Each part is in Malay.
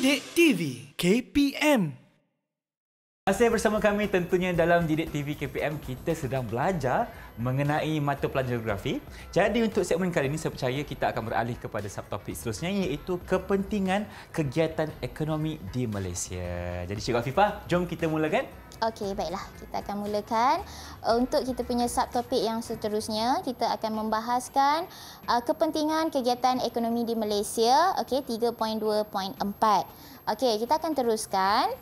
Didik TV KPM. Masih bersama kami tentunya dalam Didik TV KPM, kita sedang belajar mengenai mata pelajaran geografi. Jadi untuk segmen kali ini saya percaya kita akan beralih kepada subtopik seterusnya, iaitu kepentingan kegiatan ekonomi di Malaysia. Jadi Cikgu Afifah, jom kita mulakan. Okey, baiklah. Kita akan mulakan. Untuk kita punya subtopik yang seterusnya, kita akan membahaskan kepentingan kegiatan ekonomi di Malaysia. Okey, 3.2.4. Okey, kita akan teruskan.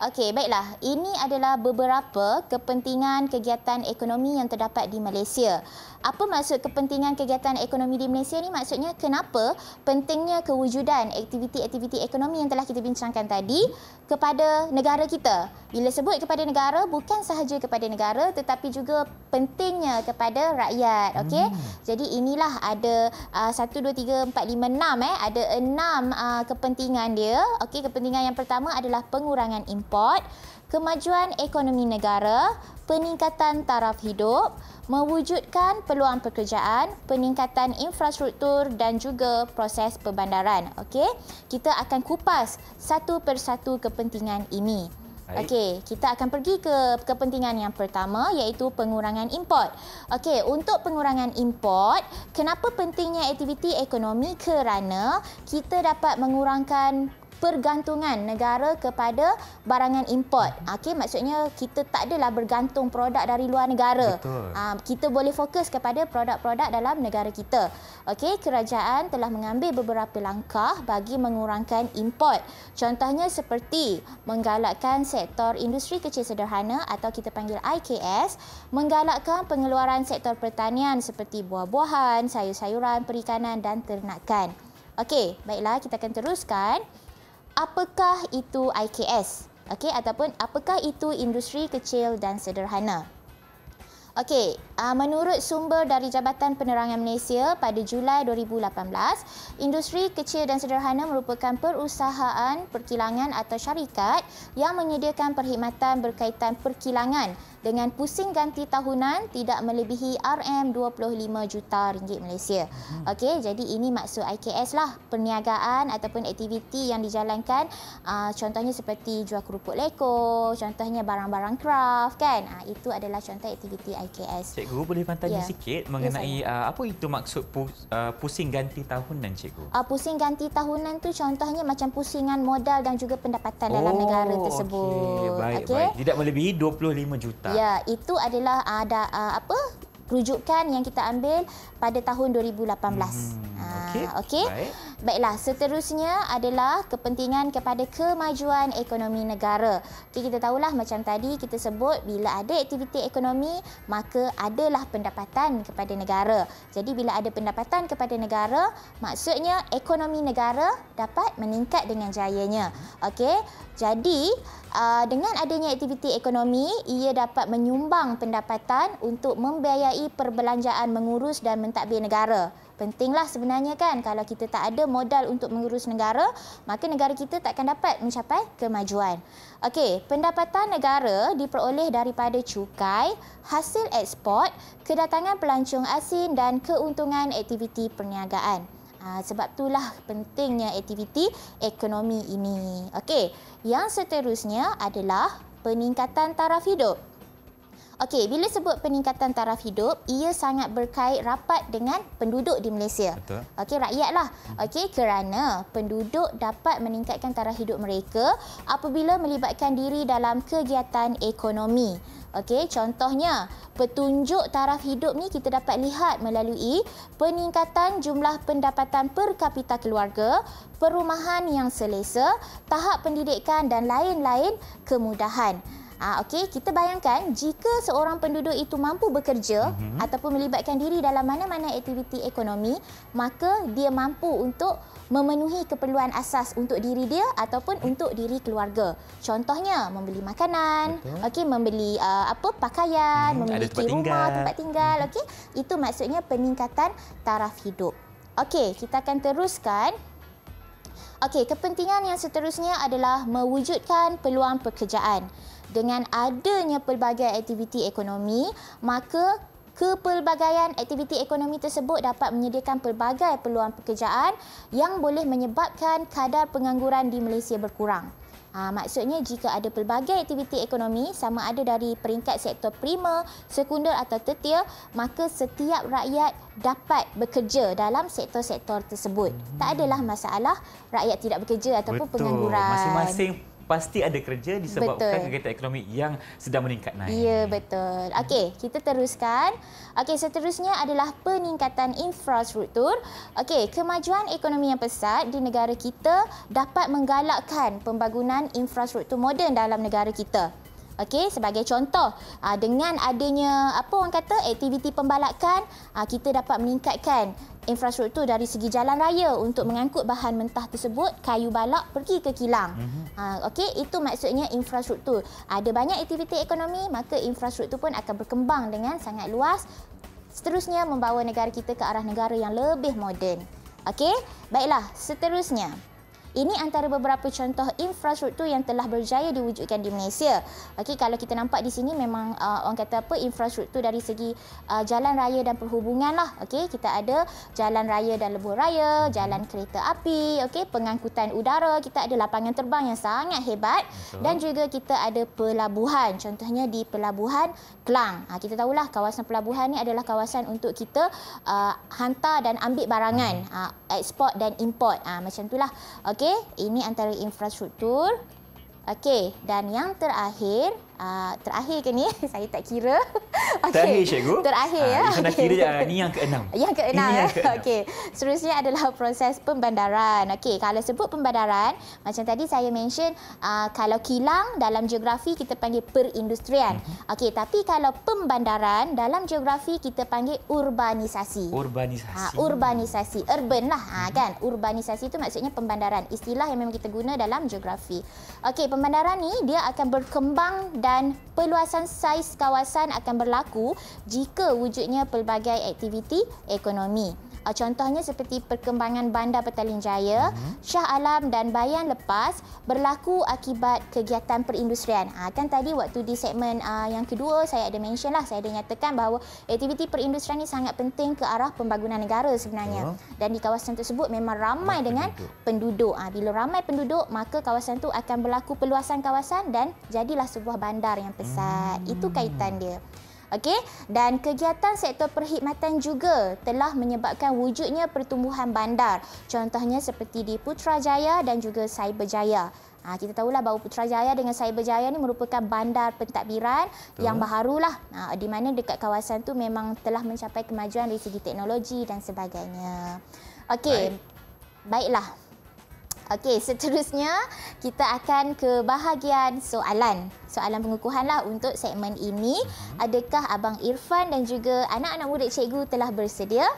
Okey, baiklah. Ini adalah beberapa kepentingan kegiatan ekonomi yang terdapat di Malaysia. Apa maksud kepentingan kegiatan ekonomi di Malaysia ni? Maksudnya kenapa pentingnya kewujudan aktiviti-aktiviti ekonomi yang telah kita bincangkan tadi kepada negara kita. Bila sebut kepada negara, bukan sahaja kepada negara tetapi juga pentingnya kepada rakyat. Okey. Jadi inilah ada 1 2 3 4 5 6 ada 6 kepentingan dia. Okey, kepentingan yang pertama adalah pengurangan import, kemajuan ekonomi negara, peningkatan taraf hidup, mewujudkan peluang pekerjaan, peningkatan infrastruktur dan juga proses perbandaran. Okey, kita akan kupas satu persatu kepentingan ini. Okey, kita akan pergi ke kepentingan yang pertama, iaitu pengurangan import. Okey, untuk pengurangan import, kenapa pentingnya aktiviti ekonomi? Kerana kita dapat mengurangkan pergantungan negara kepada barangan import. Okey, maksudnya kita tak adalah bergantung produk dari luar negara. Kita boleh fokus kepada produk-produk dalam negara kita. Okey, kerajaan telah mengambil beberapa langkah bagi mengurangkan import. Contohnya seperti menggalakkan sektor industri kecil sederhana atau kita panggil IKS, menggalakkan pengeluaran sektor pertanian seperti buah-buahan, sayur-sayuran, perikanan dan ternakan. Okey, baiklah, kita akan teruskan. Apakah itu IKS? Okey, ataupun apakah itu industri kecil dan sederhana? Okey, menurut sumber dari Jabatan Penerangan Malaysia pada Julai 2018, industri kecil dan sederhana merupakan perusahaan perkilangan atau syarikat yang menyediakan perkhidmatan berkaitan perkilangan dengan pusing ganti tahunan tidak melebihi RM25 juta ringgit Malaysia. Okey, jadi ini maksud IKS lah, perniagaan ataupun aktiviti yang dijalankan, contohnya seperti jual kerupuk leko, contohnya barang-barang craft kan. Itu adalah contoh aktiviti IKS. Cikgu boleh tanya sikit mengenai apa itu maksud pusing ganti tahunan, Cikgu? Pusing ganti tahunan tu contohnya macam pusingan modal dan juga pendapatan dalam negara tersebut. Baik. Tidak melebihi 25 juta. Ya, itu adalah ada rujukan yang kita ambil pada tahun 2018. Okey. Baiklah, seterusnya adalah kepentingan kepada kemajuan ekonomi negara. Okey, kita tahulah macam tadi kita sebut bila ada aktiviti ekonomi, maka adalah pendapatan kepada negara. Jadi bila ada pendapatan kepada negara, maksudnya ekonomi negara dapat meningkat dengan jayanya. Okey. Jadi dengan adanya aktiviti ekonomi, ia dapat menyumbang pendapatan untuk membiayai perbelanjaan mengurus dan mentadbir negara. Pentinglah sebenarnya kan, kalau kita tak ada modal untuk mengurus negara, maka negara kita tak akan dapat mencapai kemajuan. Okey, pendapatan negara diperoleh daripada cukai, hasil ekspor, kedatangan pelancong asing dan keuntungan aktiviti perniagaan. Sebab itulah pentingnya aktiviti ekonomi ini. Okey, yang seterusnya adalah peningkatan taraf hidup. Okey, bila sebut peningkatan taraf hidup, ia sangat berkait rapat dengan penduduk di Malaysia. Betul. Okey, rakyatlah. Okey, kerana penduduk dapat meningkatkan taraf hidup mereka apabila melibatkan diri dalam kegiatan ekonomi. Okey, contohnya petunjuk taraf hidup ni kita dapat lihat melalui peningkatan jumlah pendapatan per kapita keluarga, perumahan yang selesa, tahap pendidikan dan lain-lain kemudahan. Okey, kita bayangkan jika seorang penduduk itu mampu bekerja ataupun melibatkan diri dalam mana-mana aktiviti ekonomi, maka dia mampu untuk memenuhi keperluan asas untuk diri dia ataupun untuk diri keluarga. Contohnya membeli makanan, okey, membeli pakaian, memiliki rumah, tempat tinggal, okey. Itu maksudnya peningkatan taraf hidup. Okey, kita akan teruskan. Okey, kepentingan yang seterusnya adalah mewujudkan peluang pekerjaan. Dengan adanya pelbagai aktiviti ekonomi, maka Kepelbagaian aktiviti ekonomi tersebut dapat menyediakan pelbagai peluang pekerjaan yang boleh menyebabkan kadar pengangguran di Malaysia berkurang. Maksudnya jika ada pelbagai aktiviti ekonomi sama ada dari peringkat sektor primer, sekunder atau tertier, maka setiap rakyat dapat bekerja dalam sektor-sektor tersebut. Tak adalah masalah rakyat tidak bekerja ataupun pengangguran. Masing-masing pasti ada kerja disebabkan kegiatan ekonomi yang sedang meningkat naik. Ya, betul. Okey, kita teruskan. Okey, seterusnya adalah peningkatan infrastruktur. Okey, kemajuan ekonomi yang pesat di negara kita dapat menggalakkan pembangunan infrastruktur moden dalam negara kita. Okey, sebagai contoh, dengan adanya aktiviti pembalakan, kita dapat meningkatkan infrastruktur dari segi jalan raya untuk mengangkut bahan mentah tersebut, kayu balak pergi ke kilang. Okey, itu maksudnya infrastruktur. Ada banyak aktiviti ekonomi, maka infrastruktur pun akan berkembang dengan sangat luas. Seterusnya membawa negara kita ke arah negara yang lebih moden. Okey, baiklah, seterusnya. Ini antara beberapa contoh infrastruktur yang telah berjaya diwujudkan di Malaysia. Okey, kalau kita nampak di sini memang orang kata infrastruktur dari segi jalan raya dan perhubungan lah. Okey, kita ada jalan raya dan lebuh raya, jalan kereta api, okey, pengangkutan udara, kita ada lapangan terbang yang sangat hebat. Betul. Dan juga kita ada pelabuhan. Contohnya di Pelabuhan Klang. Kita tahulah kawasan pelabuhan ni adalah kawasan untuk kita hantar dan ambil barangan, ekspor dan import. Macam itulah. Okey, ini antara infrastruktur. Okey, dan yang terakhir, terakhir ke ni? Saya tak kira. Okay. Terakhir, Cikgu. Terakhir ya. Saya nak kira ni yang keenam. Yang keenam. Okey. Seterusnya adalah proses pembandaran. Okey, kalau sebut pembandaran, macam tadi saya mention, kalau kilang dalam geografi kita panggil perindustrian. Okey, tapi kalau pembandaran dalam geografi kita panggil urbanisasi. Urbanisasi, urban lah, kan. Urbanisasi itu maksudnya pembandaran. Istilah yang memang kita guna dalam geografi. Okey, pembandaran ni dia akan berkembang dan peluasan saiz kawasan akan berlaku jika wujudnya pelbagai aktiviti ekonomi. Contohnya seperti perkembangan Bandar Petaling Jaya, Shah Alam dan Bayan Lepas berlaku akibat kegiatan perindustrian. Kan tadi waktu di segmen yang kedua saya ada mention lah, saya ada nyatakan bahawa aktiviti perindustrian ini sangat penting ke arah pembangunan negara sebenarnya. Dan di kawasan tersebut memang ramai dengan penduduk. Bila ramai penduduk, maka kawasan itu akan berlaku peluasan kawasan dan jadilah sebuah bandar yang pesat. Itu kaitan dia. Okey, dan kegiatan sektor perkhidmatan juga telah menyebabkan wujudnya pertumbuhan bandar. Contohnya seperti di Putrajaya dan juga Cyberjaya. Kita tahulah bahawa Putrajaya dengan Cyberjaya ni merupakan bandar pentadbiran yang baharulah, di mana dekat kawasan tu memang telah mencapai kemajuan dari segi teknologi dan sebagainya. Okey, baiklah. Okey, seterusnya kita akan ke bahagian soalan. Soalan pengukuhan lah untuk segmen ini. Adakah Abang Irfan dan juga anak-anak murid cikgu telah bersedia?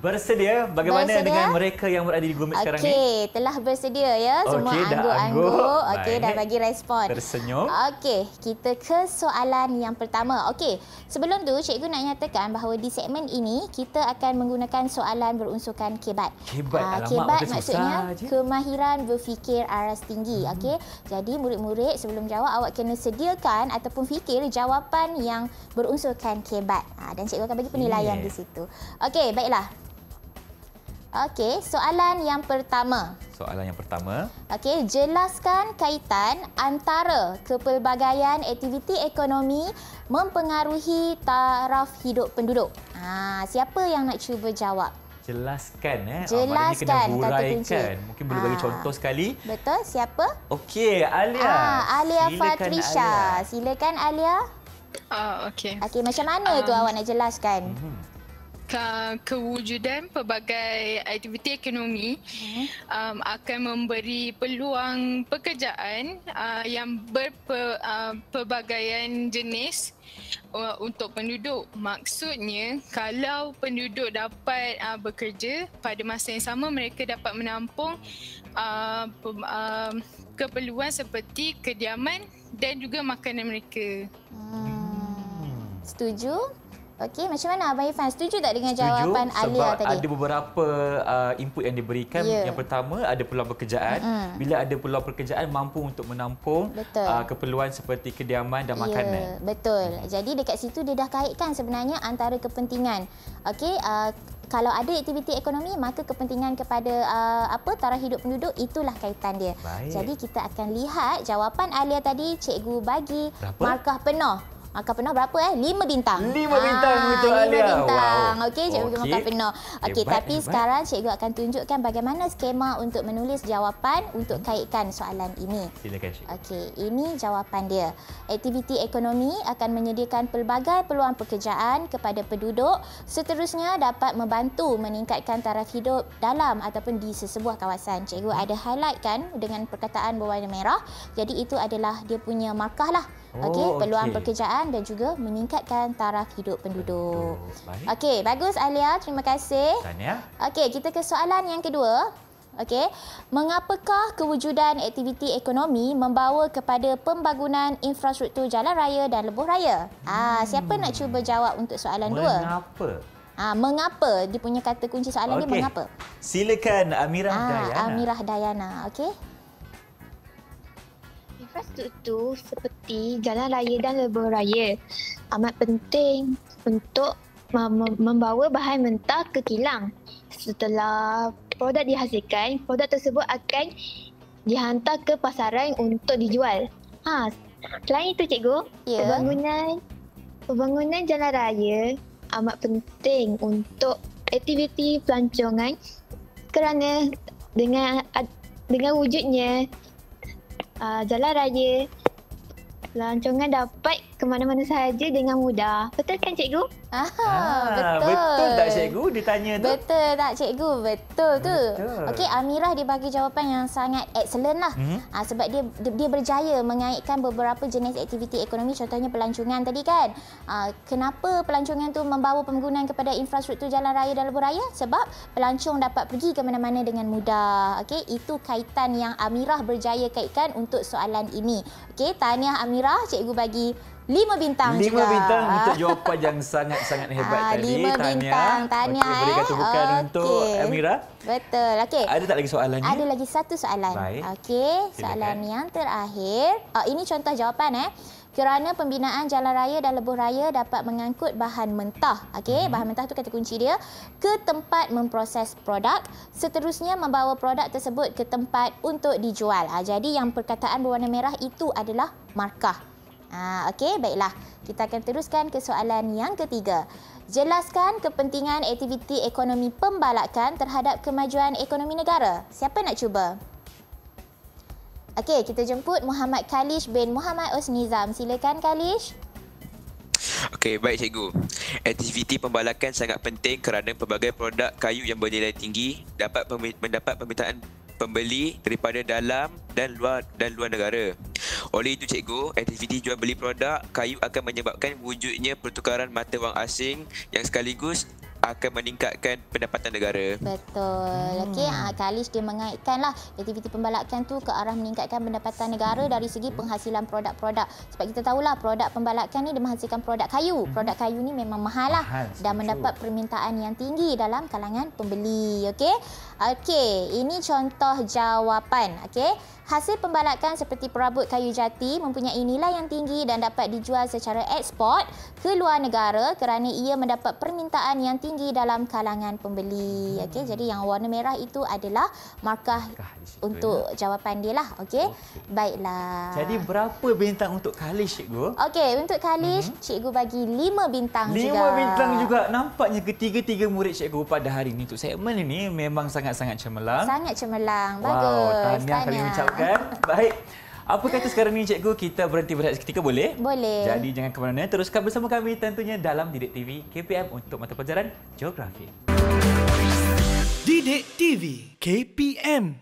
Bersedia? Bagaimana dengan mereka yang berada di Google sekarang ni? Okey, telah bersedia ya. Semua angguk-angguk. Okey, dah bagi respon. Tersenyum. Okey, kita ke soalan yang pertama. Okey, sebelum tu cikgu nak nyatakan bahawa di segmen ini kita akan menggunakan soalan berunsurkan kebat. Kebat maksudnya kemahiran berfikir aras tinggi. Okey, jadi murid-murid sebelum jawab awak kena sediakan ataupun fikir jawapan yang berunsurkan kebat. Dan cikgu akan bagi penilaian di situ. Okey, baiklah. Okey, soalan yang pertama. Okey, jelaskan kaitan antara kepelbagaian aktiviti ekonomi mempengaruhi taraf hidup penduduk. Siapa yang nak cuba jawab? Jelaskan. Jelaskan, kena huraikan. Mungkin boleh bagi contoh sekali. Betul, siapa? Okey, Alia. Alia Fatrisha. Silakan Alia. Okey. Okey, macam mana tu awak nak jelaskan? Kewujudan pelbagai aktiviti ekonomi akan memberi peluang pekerjaan yang berpelbagaian jenis untuk penduduk. Maksudnya, kalau penduduk dapat bekerja, pada masa yang sama mereka dapat menampung keperluan seperti kediaman dan juga makanan mereka. Setuju? Okey, macam mana Abang Irfan? Setuju tak dengan Setuju, jawapan Alia sebab tadi? ada beberapa input yang diberikan. Yang pertama, ada peluang pekerjaan. Bila ada peluang pekerjaan, mampu untuk menampung keperluan seperti kediaman dan makanan. Betul. Jadi dekat situ dia dah kaitkan sebenarnya antara kepentingan. Okey, kalau ada aktiviti ekonomi, maka kepentingan kepada taraf hidup penduduk, itulah kaitan dia. Baik. Jadi kita akan lihat jawapan Alia tadi, cikgu bagi berapa? markah penuh. Markah penuh berapa 5 bintang. 5 bintang untuk 5 Alia. bintang. Wow. Okey, cikgu bagi markah penuh. Okey, Hebat, tapi hebat. sekarang cikgu akan tunjukkan bagaimana skema untuk menulis jawapan untuk kaitkan soalan ini. Silakan, Cikgu. Okey, ini jawapan dia. Aktiviti ekonomi akan menyediakan pelbagai peluang pekerjaan kepada penduduk, seterusnya dapat membantu meningkatkan taraf hidup dalam ataupun di sesebuah kawasan. Cikgu ada highlight kan dengan perkataan berwarna merah. Jadi itu adalah dia punya markah lah. Okey, peluang pekerjaan dan juga meningkatkan taraf hidup penduduk. Baik. Okey, bagus Alia, terima kasih. Tahniah. Okey, kita ke soalan yang kedua. Okey, mengapakah kewujudan aktiviti ekonomi membawa kepada pembangunan infrastruktur jalan raya dan lebuh raya? Siapa nak cuba jawab untuk soalan dua? Mengapa? Mengapa? Dia punya kata kunci soalan dia mengapa? Silakan Amirah Dayana. Amirah Dayana, okey. Infrastruktur seperti jalan raya dan lebuh raya amat penting untuk membawa bahan mentah ke kilang. Setelah produk dihasilkan, produk tersebut akan dihantar ke pasaran untuk dijual. Selain itu cikgu, pembangunan jalan raya amat penting untuk aktiviti pelancongan kerana dengan wujudnya jalan raya, pelancongan dapat ke mana-mana sahaja dengan mudah. Betul kan cikgu? Betul. Betul tak cikgu ditanya tu? Betul tak cikgu? Betul tu. Betul. Okey, Amirah dia bagi jawapan yang sangat excellent lah. Sebab dia berjaya mengaitkan beberapa jenis aktiviti ekonomi, contohnya pelancongan tadi kan. Kenapa pelancongan tu membawa penggunaan kepada infrastruktur jalan raya dan lebuh raya? Sebab pelancong dapat pergi ke mana-mana dengan mudah. Okey, itu kaitan yang Amirah berjaya kaitkan untuk soalan ini. Okey, tahniah Amirah, cikgu bagi 5 bintang 5 juga. bintang untuk jawapan yang sangat-sangat hebat tadi. 5 bintang. Tahniah. Okey, berikan tepukan untuk Amirah. Betul. Okey. Ada tak lagi soalan ni? Ada lagi satu soalan. Baik. Okey, soalan yang terakhir. Ini contoh jawapan Kerana pembinaan jalan raya dan lebuh raya dapat mengangkut bahan mentah. Okey, bahan mentah tu kata kunci dia, ke tempat memproses produk, seterusnya membawa produk tersebut ke tempat untuk dijual. Jadi yang perkataan berwarna merah itu adalah markah. Okey, baiklah. Kita akan teruskan ke soalan yang ketiga. Jelaskan kepentingan aktiviti ekonomi pembalakan terhadap kemajuan ekonomi negara. Siapa nak cuba? Okey, kita jemput Muhammad Kalish bin Muhammad Osnizam. Silakan Kalish. Okey, baik cikgu. Aktiviti pembalakan sangat penting kerana pelbagai produk kayu yang bernilai tinggi dapat mendapat permintaan pembeli daripada dalam dan luar negara. Oleh itu cikgu, aktiviti jual beli produk kayu akan menyebabkan wujudnya pertukaran mata wang asing yang sekaligus akan meningkatkan pendapatan negara. Betul. Okey, Kalish dia mengaitkanlah aktiviti pembalakan tu ke arah meningkatkan pendapatan negara dari segi penghasilan produk-produk. Sebab kita tahulah produk pembalakan ni dia menghasilkan produk kayu. Produk kayu ni memang mahal lah dan mendapat permintaan yang tinggi dalam kalangan pembeli. Okey. Okey, ini contoh jawapan. Okey. Hasil pembalakan seperti perabot kayu jati mempunyai nilai yang tinggi dan dapat dijual secara ekspor ke luar negara kerana ia mendapat permintaan yang tinggi dalam kalangan pembeli. Okey, jadi yang warna merah itu adalah markah untuk jawapan dia lah. Okey. Baiklah. Jadi berapa bintang untuk Kalish, cikgu? Okey, untuk Kalish, cikgu bagi 5 bintang 5 juga. 5 bintang juga. Nampaknya ketiga-tiga murid cikgu pada hari ini untuk segmen ini memang sangat-sangat cemerlang. Sangat cemerlang. Wow, Bagus. tahniah kami ucapkan. Baik. Apa kata sekarang ni cikgu, kita berhenti berehat seketika boleh? Boleh. Jadi jangan ke mana-mana, teruskan bersama kami tentunya dalam Didik TV KPM untuk mata pelajaran Geografi. Didik TV KPM